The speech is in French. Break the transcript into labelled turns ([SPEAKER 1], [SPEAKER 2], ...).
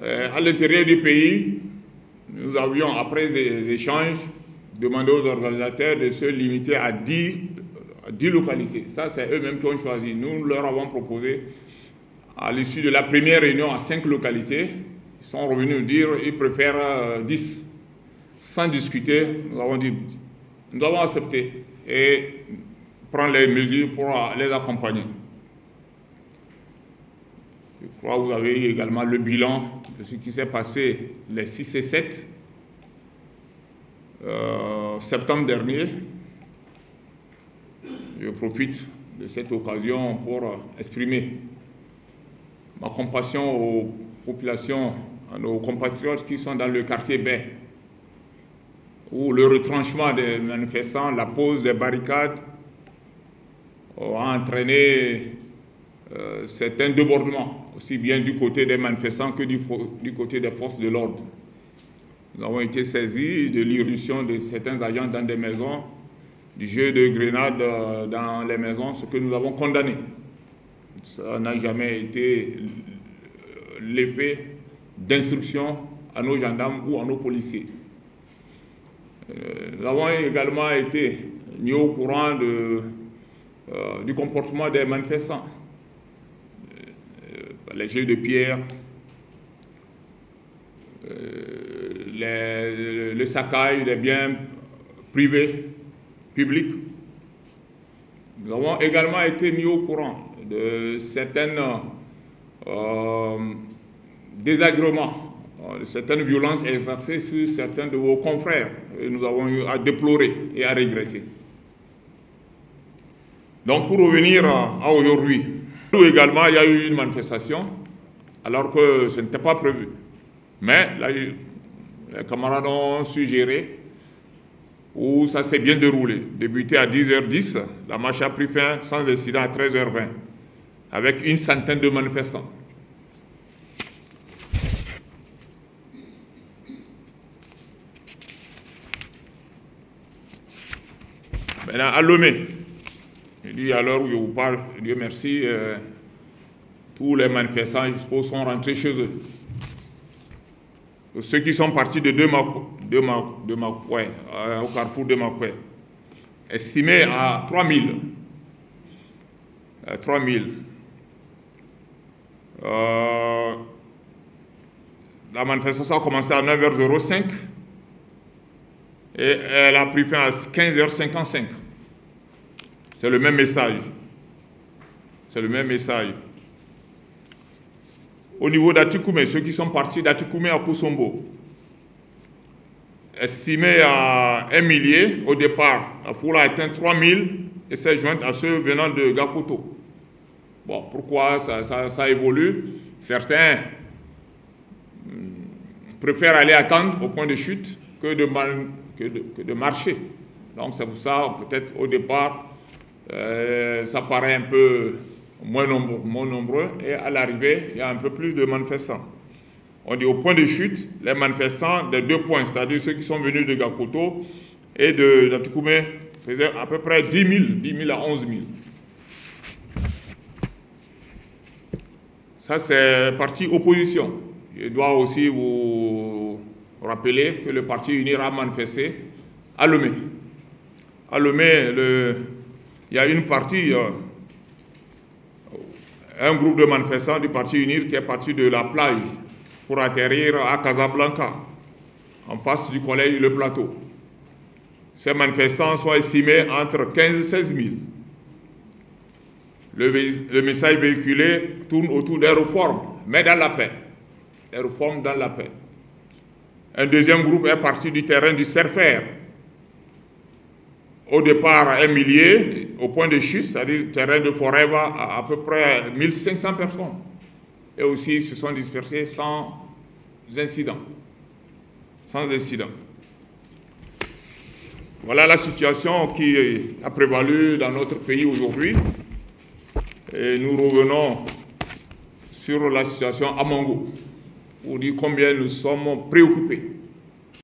[SPEAKER 1] À l'intérieur du pays, nous avions, après des échanges, demandé aux organisateurs de se limiter à 10 localités. Ça, c'est eux-mêmes qui ont choisi. Nous leur avons proposé, à l'issue de la première réunion, à 5 localités. Ils sont revenus nous dire qu'ils préfèrent 10. Sans discuter, nous avons dit, nous avons accepté et prendre les mesures pour les accompagner. Je crois que vous avez eu également le bilan de ce qui s'est passé les 6 et 7 septembre dernier. Je profite de cette occasion pour exprimer ma compassion aux populations, à nos compatriotes qui sont dans le quartier Baie, où le retranchement des manifestants, la pose des barricades a entraîné certains débordements, aussi bien du côté des manifestants que du côté des forces de l'ordre. Nous avons été saisis de l'irruption de certains agents dans des maisons, du jeu de grenades dans les maisons, ce que nous avons condamné. Ça n'a jamais été l'effet d'instruction à nos gendarmes ou à nos policiers. Nous avons également été mis au courant du comportement des manifestants. Les jets de pierre, le saccage des biens privés, publics. Nous avons également été mis au courant de certaines désagréments, de certaines violences exercées sur certains de vos confrères. Et nous avons eu à déplorer et à regretter. Donc pour revenir à aujourd'hui, nous également, il y a eu une manifestation, alors que ce n'était pas prévu. Mais là, les camarades ont suggéré, où ça s'est bien déroulé. Débuté à 10h10, la marche a pris fin sans incident à 13h20, avec une centaine de manifestants. Maintenant, à Lomé, je dis à l'heure où je vous parle, Dieu merci, tous les manifestants, je suppose, sont rentrés chez eux. Ceux qui sont partis de Demakoué, au carrefour de Demakoué, estimés à 3000. 3000. La manifestation a commencé à 9h05 et elle a pris fin à 15h55. C'est le même message. C'est le même message. Au niveau d'Atikoumé, ceux qui sont partis d'Atikoumé à Kousombo, estimés à 1 millier au départ, la foule a atteint 3000 et s'est jointe à ceux venant de Gakoto. Bon, pourquoi ça évolue? Certains préfèrent aller attendre au point de chute que de marcher. Donc c'est pour ça, peut-être au départ, ça paraît un peu moins nombreux, et à l'arrivée, il y a un peu plus de manifestants. On dit au point de chute, les manifestants des 2 points, c'est-à-dire ceux qui sont venus de Gakoto et d'Atikoumé, faisaient à peu près 10 000 à 11 000. Ça, c'est parti opposition. Je dois aussi vous rappeler que le parti UNIR a manifesté à Lomé. À Lomé, il y a une partie, un groupe de manifestants du parti UNIR qui est parti de la plage pour atterrir à Casablanca, en face du collège Le Plateau. Ces manifestants sont estimés entre 15 et 16 000. Le message véhiculé tourne autour des réformes, mais dans la paix. Les réformes dans la paix. Un deuxième groupe est parti du terrain du Serfer. Au départ, 1 millier, au point de chute, c'est-à-dire le terrain de Forever, à peu près 1500 personnes. Et aussi, se sont dispersés sans incident. Sans incident. Voilà la situation qui a prévalu dans notre pays aujourd'hui. Et nous revenons sur la situation à Mongo, pour dire combien nous sommes préoccupés